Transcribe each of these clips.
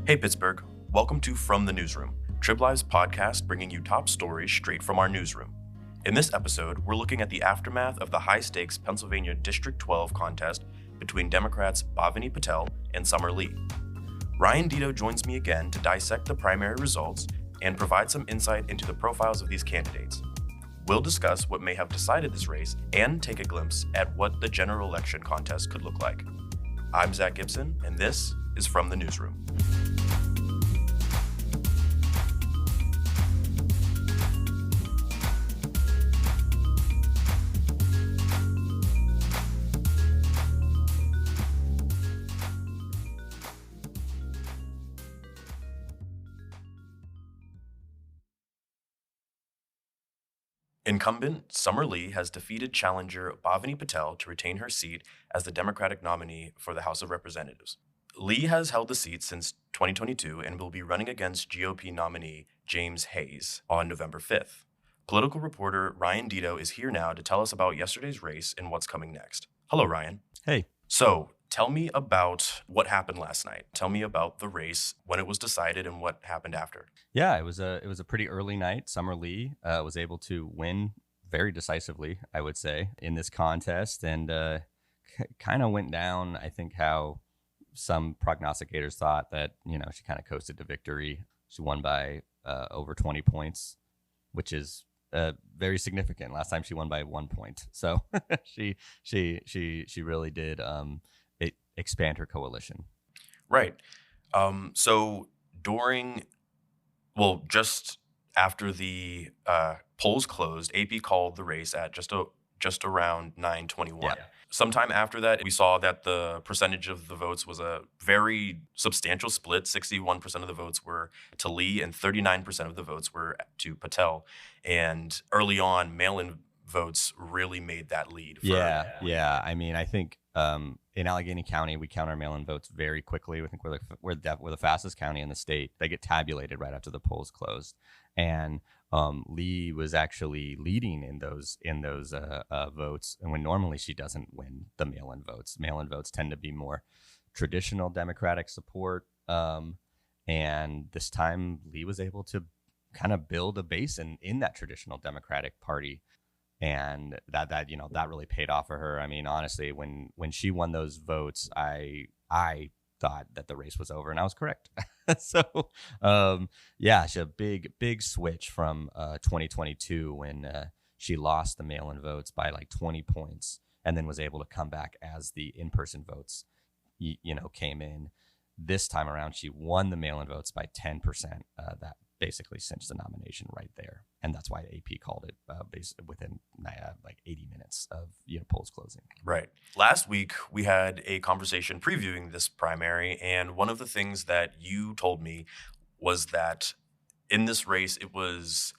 Hey Pittsburgh, welcome to From the Newsroom, TribLive's podcast bringing you top stories straight from our newsroom. In this episode, we're looking at the aftermath of the high-stakes Pennsylvania District 12 contest between Democrats Bhavini Patel and Summer Lee. Ryan Deto joins me again to dissect the primary results and provide some insight into the profiles of these candidates. We'll discuss what may have decided this race and take a glimpse at what the general election contest could look like. I'm Zach Gibson, and this is From the Newsroom. Incumbent Summer Lee has defeated challenger Bhavini Patel to retain her seat as the Democratic nominee for the House of Representatives. Lee has held the seat since 2022 and will be running against GOP nominee James Hayes on November 5th. Political reporter Ryan Deto is here now to tell us about yesterday's race and what's coming next. Hello, Ryan. Hey. So, tell me about what happened last night. Tell me about the race, when it was decided, and what happened after. Yeah, it was a pretty early night. Summer Lee was able to win very decisively, I would say, in this contest, and kind of went down, I think, how some prognosticators thought that, she kind of coasted to victory. She won by over 20 points, which is very significant. Last time she won by 1 point. So she really did expand her coalition. Right. So just after the polls closed, AP called the race at just around 9:21. Yeah. Sometime after that, we saw that the percentage of the votes was a very substantial split. 61% of the votes were to Lee and 39% of the votes were to Patel. And early on, mail-in votes really made that lead. Yeah. I mean, I think in Allegheny County, we count our mail-in votes very quickly. I think we're the fastest county in the state. They get tabulated right after the polls closed, and Lee was actually leading in those votes. And when normally she doesn't win the mail-in votes. Mail-in votes tend to be more traditional Democratic support, and this time Lee was able to kind of build a base in that traditional Democratic Party. And that really paid off for her. I mean, honestly, when she won those votes, I thought that the race was over, and I was correct. So, she had a big switch from 2022 when she lost the mail-in votes by like 20 points, and then was able to come back as the in-person votes, came in. This time around, she won the mail-in votes by 10%. That basically cinched the nomination right there. And that's why AP called it within like 80 minutes of polls closing. Right. Last week, we had a conversation previewing this primary, and one of the things that you told me was that in this race, it was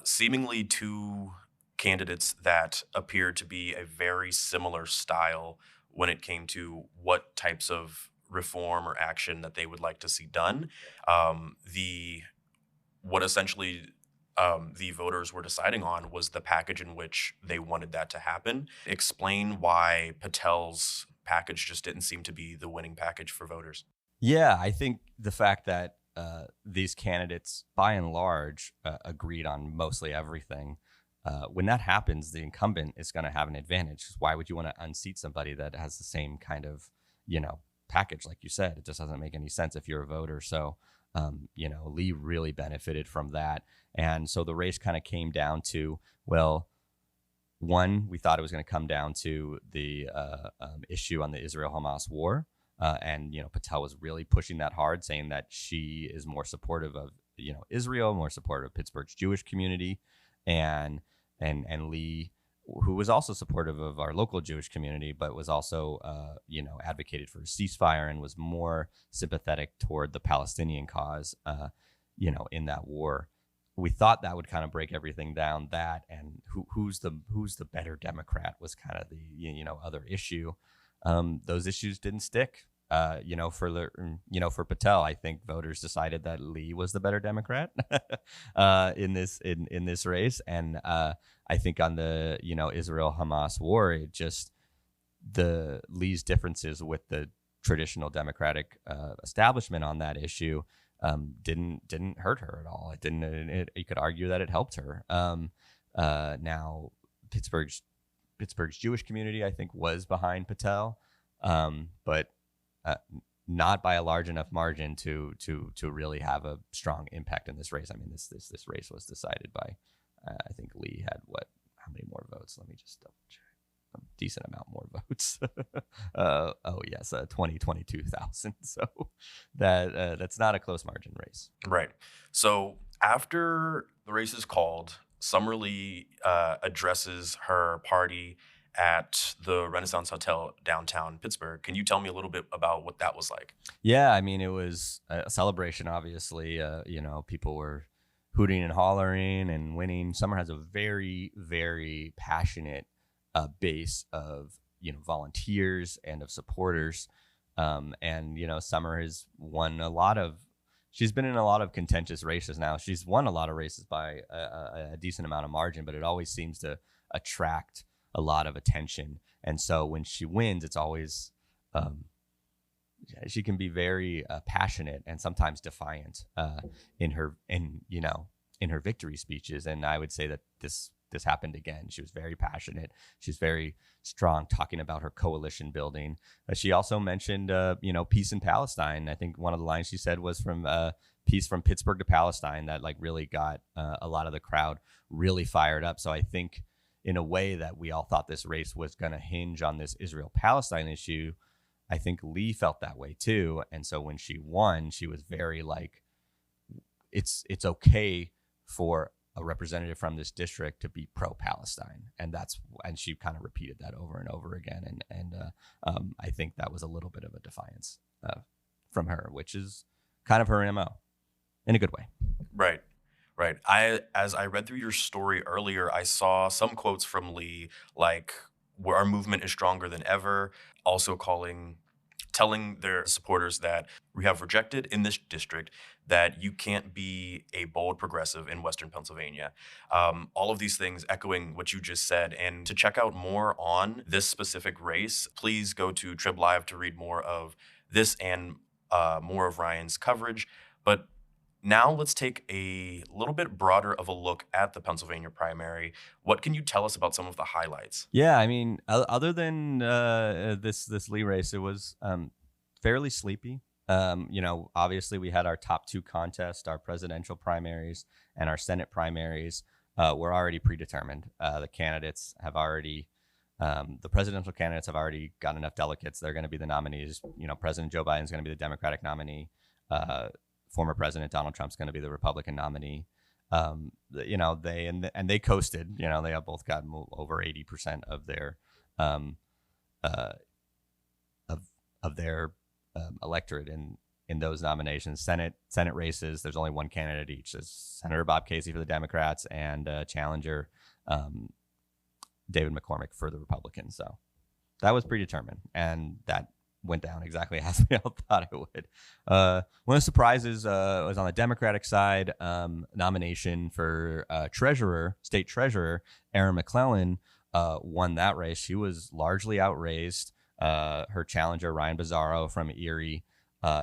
seemingly two candidates that appeared to be a very similar style when it came to what types of reform or action that they would like to see done. What essentially the voters were deciding on was the package in which they wanted that to happen. Explain why Patel's package just didn't seem to be the winning package for voters. Yeah, I think the fact that these candidates, by and large, agreed on mostly everything. When that happens, the incumbent is going to have an advantage. Why would you want to unseat somebody that has the same kind of, package? Like you said, it just doesn't make any sense if you're a voter. So, Lee really benefited from that. And so the race kind of came down to, well, one, we thought it was going to come down to the issue on the Israel-Hamas war. And Patel was really pushing that hard, saying that she is more supportive of, Israel, more supportive of Pittsburgh's Jewish community. And Lee, who was also supportive of our local Jewish community, but was also, advocated for a ceasefire and was more sympathetic toward the Palestinian cause, in that war. We thought that would kind of break everything down. That and who's the better Democrat was kind of the other issue. Those issues didn't stick. For Patel, I think voters decided that Lee was the better Democrat in this race, and I think on the Israel-Hamas war, it just the Lee's differences with the traditional Democratic establishment on that issue didn't hurt her at all. It didn't. You could argue that it helped her. Now Pittsburgh's Jewish community, I think, was behind Patel, but not by a large enough margin to really have a strong impact in this race. I mean, this race was decided by I think Lee had how many more votes? Let me just double check. A decent amount more votes. 22,000. So that's not a close margin race. Right. So after the race is called, Summer Lee addresses her party at the Renaissance Hotel downtown Pittsburgh. Can you tell me a little bit about what that was like? Yeah, I mean, it was a celebration, obviously. People were hooting and hollering and winning. Summer has a very, very passionate base of volunteers and of supporters, and Summer has won she's been in a lot of contentious races now. She's won a lot of races by a decent amount of margin, but it always seems to attract a lot of attention. And so when she wins, it's always she can be very passionate and sometimes defiant in her victory speeches. And I would say that this happened again. She was very passionate. She's very strong, talking about her coalition building. She also mentioned, peace in Palestine. I think one of the lines she said was from peace from Pittsburgh to Palestine, that really got a lot of the crowd really fired up. So I think in a way that we all thought this race was going to hinge on this Israel-Palestine issue, I think Lee felt that way too. And so when she won, she was very it's okay for a representative from this district to be pro-Palestine, and she kind of repeated that over and over again, and I think that was a little bit of a defiance from her, which is kind of her MO in a good way. Right. As I read through your story earlier, I saw some quotes from Lee like, "Where our movement is stronger than ever," also telling their supporters that we have rejected in this district that you can't be a bold progressive in Western Pennsylvania. All of these things echoing what you just said. And to check out more on this specific race, please go to Trib Live to read more of this and more of Ryan's coverage. But now let's take a little bit broader of a look at the Pennsylvania primary. What can you tell us about some of the highlights? Yeah, I mean, other than this Lee race, it was fairly sleepy. Obviously we had our top two contests, our presidential primaries and our Senate primaries were already predetermined. The presidential candidates have already got enough delegates. They're going to be the nominees. President Joe Biden is going to be the Democratic nominee. Former President Donald Trump's going to be the Republican nominee. They coasted. They have both gotten over 80% of their electorate in those nominations. Senate races, there's only one candidate each. There's Senator Bob Casey for the Democrats and challenger David McCormick for the Republicans. So that was predetermined, and that went down exactly as we all thought it would. One of the surprises was on the Democratic side. Nomination for state treasurer, Erin McClellan, won that race. She was largely outraised. Her challenger, Ryan Bizzarro from Erie,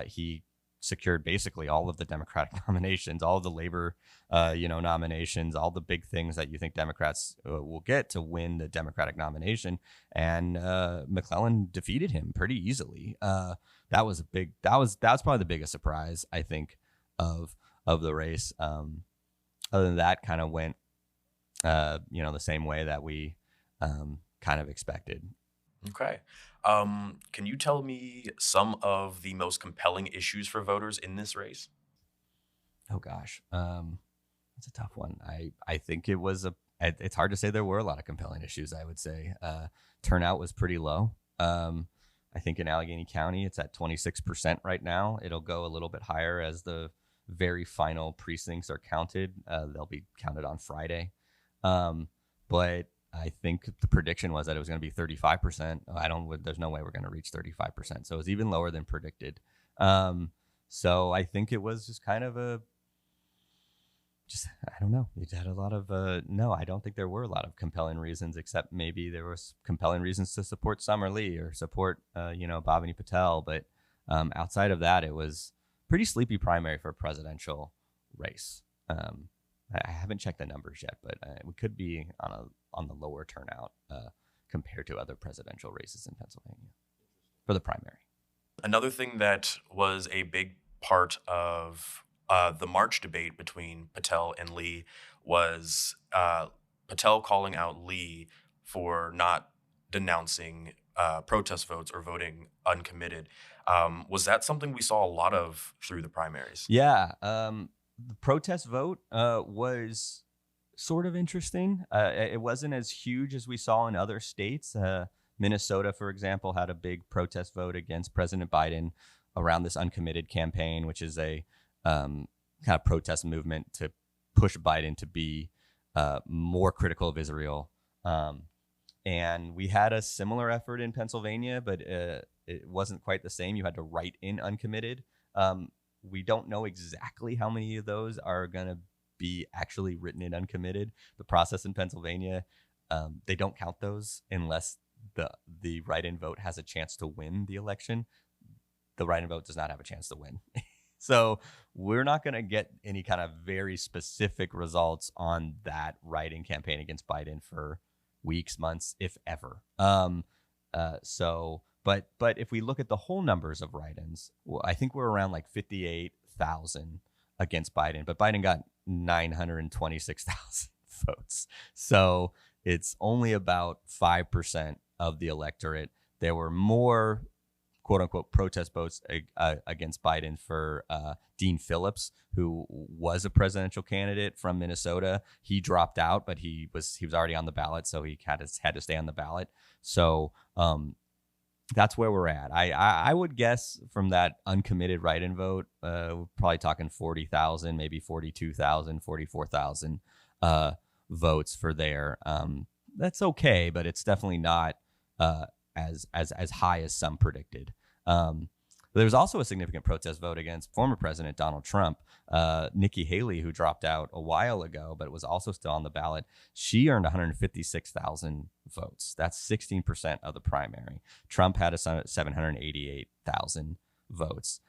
he secured basically all of the Democratic nominations, all of the labor, nominations, all the big things that you think Democrats will get to win the Democratic nomination. And McClellan defeated him pretty easily. That was probably the biggest surprise, I think, of the race. Other than that, kind of went, the same way that we kind of expected. Okay. Can you tell me some of the most compelling issues for voters in this race? Oh gosh, that's a tough one. I think it's hard to say there were a lot of compelling issues. I would say turnout was pretty low. I think in Allegheny County it's at 26% right now. It'll go a little bit higher as the very final precincts are counted. They'll be counted on Friday, but I think the prediction was that it was going to be 35%. There's no way we're going to reach 35%. So it was even lower than predicted. So I think it was just kind of just, I don't know. It had a lot of, no, I don't think there were a lot of compelling reasons, except maybe there was compelling reasons to support Summer Lee or support, Bhavini Patel. But outside of that, it was pretty sleepy primary for a presidential race. I haven't checked the numbers yet, but we could be on the lower turnout compared to other presidential races in Pennsylvania for the primary. Another thing that was a big part of the March debate between Patel and Lee was Patel calling out Lee for not denouncing protest votes or voting uncommitted. Was that something we saw a lot of through the primaries? Yeah. The protest vote was sort of interesting. It wasn't as huge as we saw in other states. Minnesota, for example, had a big protest vote against President Biden around this uncommitted campaign, which is a kind of protest movement to push Biden to be more critical of Israel. And we had a similar effort in Pennsylvania, but it wasn't quite the same. You had to write in uncommitted. We don't know exactly how many of those are going to be actually written in uncommitted. The process in Pennsylvania, they don't count those unless the write-in vote has a chance to win the election. The write-in vote does not have a chance to win. So we're not going to get any kind of very specific results on that write-in campaign against Biden for weeks, months, if ever. But if we look at the whole numbers of write-ins, I think we're around like 58,000 against Biden, but Biden got 926,000 votes. So it's only about 5% of the electorate. There were more quote unquote protest votes against Biden for Dean Phillips, who was a presidential candidate from Minnesota. He dropped out, but he was already on the ballot, so he had to stay on the ballot. So that's where we're at. I would guess from that uncommitted write-in vote, we're probably talking 40,000, maybe 42,000, 44,000 votes for there. That's okay, but it's definitely not as high as some predicted. There was also a significant protest vote against former President Donald Trump. Nikki Haley, who dropped out a while ago, but was also still on the ballot, she earned 156,000 votes. That's 16% of the primary. Trump had 788,000 votes.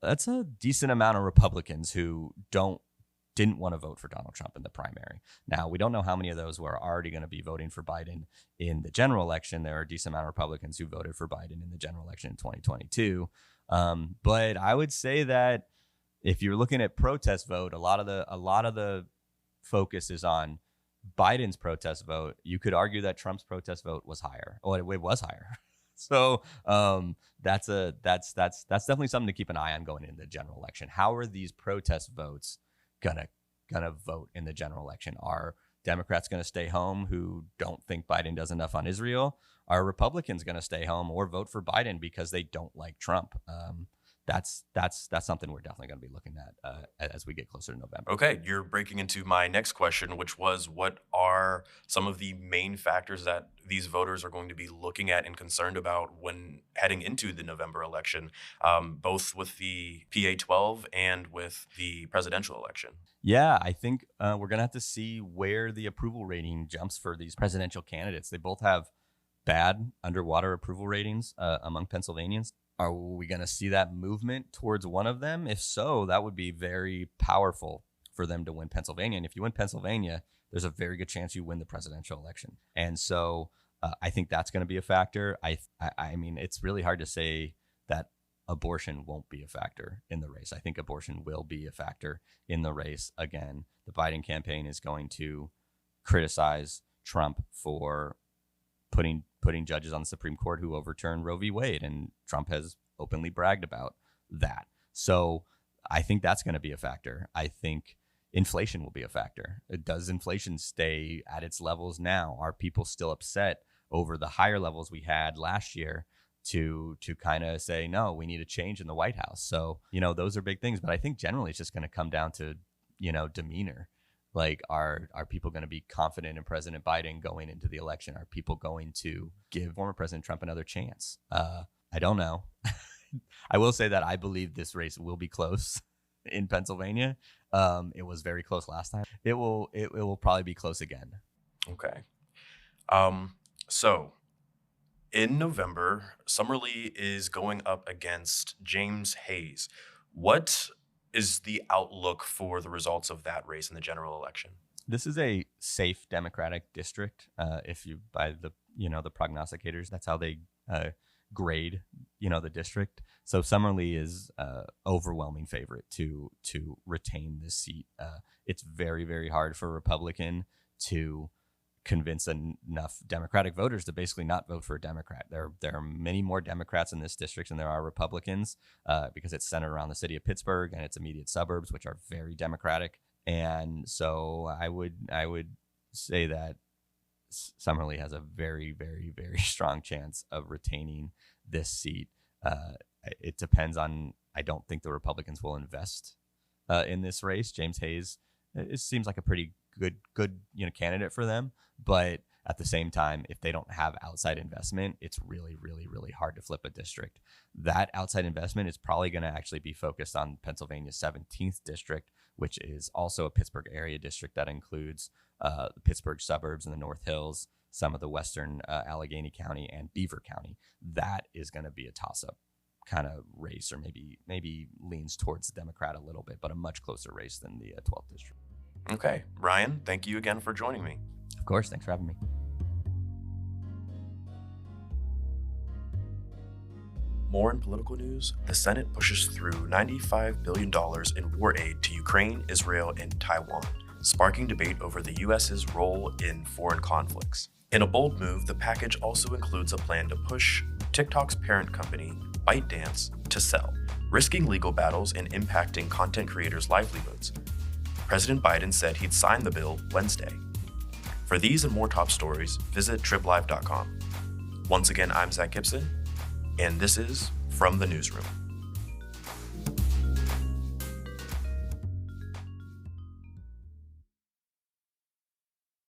That's a decent amount of Republicans who didn't want to vote for Donald Trump in the primary. Now, we don't know how many of those were already going to be voting for Biden in the general election. There are a decent amount of Republicans who voted for Biden in the general election in 2022. But I would say that if you're looking at protest vote, a lot of the focus is on Biden's protest vote. You could argue that Trump's protest vote was higher. Oh, it was higher. So that's definitely something to keep an eye on going into the general election. How are these protest votes gonna vote in the general election? Are Democrats going to stay home who don't think Biden does enough on Israel? Are Republicans going to stay home or vote for Biden because they don't like Trump? That's something we're definitely going to be looking at as we get closer to November. Okay, you're breaking into my next question, which was, what are some of the main factors that these voters are going to be looking at and concerned about when heading into the November election, both with the PA-12 and with the presidential election? Yeah, I think we're going to have to see where the approval rating jumps for these presidential candidates. They both have bad underwater approval ratings among Pennsylvanians. Are we going to see that movement towards one of them? If so, that would be very powerful for them to win Pennsylvania. And if you win Pennsylvania, there's a very good chance you win the presidential election. And so I think that's going to be a factor. I mean, it's really hard to say that abortion won't be a factor in the race. I think abortion will be a factor in the race. Again, the Biden campaign is going to criticize Trump for putting judges on the Supreme Court who overturned Roe v. Wade, and Trump has openly bragged about that. So I think that's going to be a factor. I think inflation will be a factor. Does inflation stay at its levels now? Are people still upset over the higher levels we had last year to kind of say, no, we need a change in the White House? So, those are big things. But I think generally it's just going to come down to, demeanor. Like, are people going to be confident in President Biden going into the election? Are people going to give former President Trump another chance? I don't know. I will say that I believe this race will be close in Pennsylvania. It was very close last time. It will probably be close again. Okay. So in November, Summerlee is going up against James Hayes. What is the outlook for the results of that race in the general election? This is a safe Democratic district. If you by the the prognosticators, that's how they grade the district. So Summerlee is overwhelming favorite to retain this seat. It's very, very hard for a Republican to convince enough Democratic voters to basically not vote for a Democrat. There are many more Democrats in this district than there are Republicans because it's centered around the city of Pittsburgh and its immediate suburbs, which are very Democratic. And so I would say that Summerlee has a very, very, very strong chance of retaining this seat. It depends on. I don't think the Republicans will invest in this race. James Hayes, it seems like a pretty good candidate for them, but at the same time, if they don't have outside investment, it's really, really, really hard to flip a district. That outside investment is probably going to actually be focused on Pennsylvania's 17th district, which is also a Pittsburgh area district that includes the Pittsburgh suburbs and the North Hills, some of the western Allegheny County and Beaver County. That is going to be a toss-up kind of race, or maybe leans towards the Democrat a little bit, but a much closer race than the 12th district. Okay. Ryan, thank you again for joining me. Of course. Thanks for having me. More in political news, the Senate pushes through $95 billion in war aid to Ukraine, Israel, and Taiwan, sparking debate over the U.S.'s role in foreign conflicts. In a bold move, the package also includes a plan to push TikTok's parent company, ByteDance, to sell, risking legal battles and impacting content creators' livelihoods. President Biden said he'd sign the bill Wednesday. For these and more top stories, visit triblive.com. Once again, I'm Zach Gibson, and this is From the Newsroom.